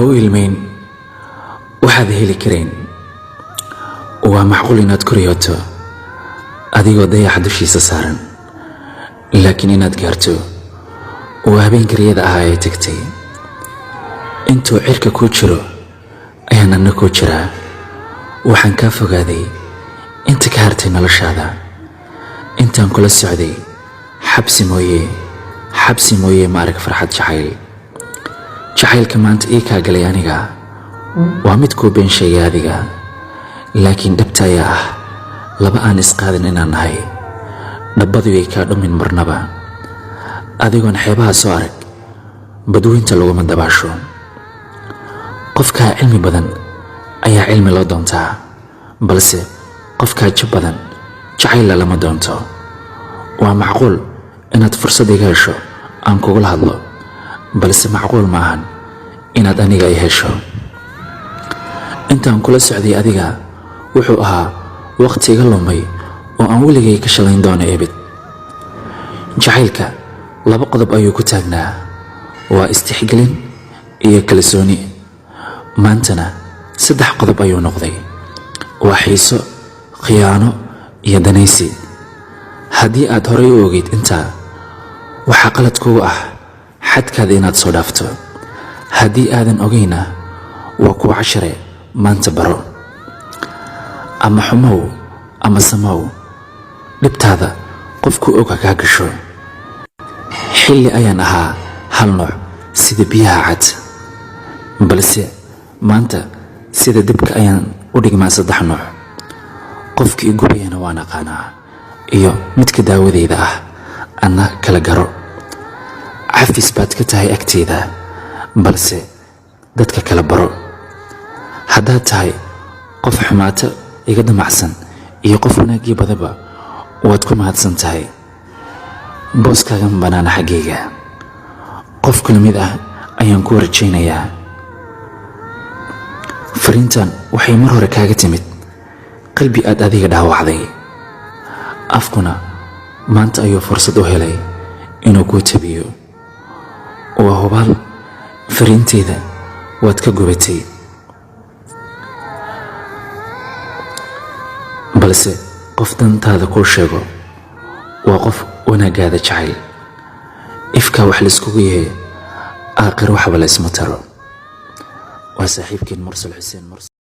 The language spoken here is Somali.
u ilmeyn waxaad heli kareen. waa macquul inaad ku riyooto adigoo dayaxa dushiisa saaran, laakiin inaad gaarto waa habeenka riyada ah ee tagtay. intuu cirka ku jiro ayaan anna ku jiraa. waxaan kaa fogaaday inta ka hartay noloshaada. intaan kula socday xabsi mooye ma arag farxad jacaylka maanta ii kaa galay aniga waa mid kuu been sheegay adiga, laakiin dhabta ayaa ah laba aan isqaadin inaan nahay. dhabbadu way kaa dhumin marnaba. adigoon xeebaha soo arag badweynta laguma dabaasho. qofkaa cilmi badan ayaa cilmi loo doontaa, balse qofkaa jab badan jacayl lama doonto. waa macquul inaad fursad iga hesho aan kugula hadlo, balse macquul ma ahan inaad aniga i hesho. intaan kula socday adiga wuxuu ahaa waqti iga lumay oo aan weligay ka shalayn doono ebed. jacaylka laba qodob ayuu ku taagnaa, waa istixgelin iyo kalsooni. maantana 3 qodob ayuu noqday, waa xiiso, khiyaano iyo danaysi. haddii aad horay u ogeyd intaa, waxaa qalad kugu ah xadkaada inaad soo dhaafto. haddii aadan ogayna, waa kuwa cashare maanta baro. ama xumow ama samow, dhibtaada qofku oga kaa gasho. xilli ayaan ahaa hal nooc sida biyaha cad, balse maanta sida dibka ayaan u dhigmaa 3 nooc. qofkii gubayana waan aqaanaa, iyo midka daawadeyda ah anna kala garo. cafis baad ka tahay agteeda, balse dadka kala baro. haddaad tahay qof xumaato iga damacsan iyo qof wanaagii badaba, waad ku mahadsan tahay. booskaagan banaana xaggayga. qof kala mid ah ayaan ku rajaynayaa. fariintan waxay mar hore kaaga timid qalbi aad adiga dhaawacday. afkuna maanta ayuu fursad u helay inuu kuu tabiyo. waa hubaal fariinteeda waad ka gubatay, balse qof dantaada kuu sheego waa qof wanaagaada jacayl. ifkaa wax layskugu yahay, aakhir waxba la isma taro. waa saaxiibkiin Mursal Xuseen Mursal.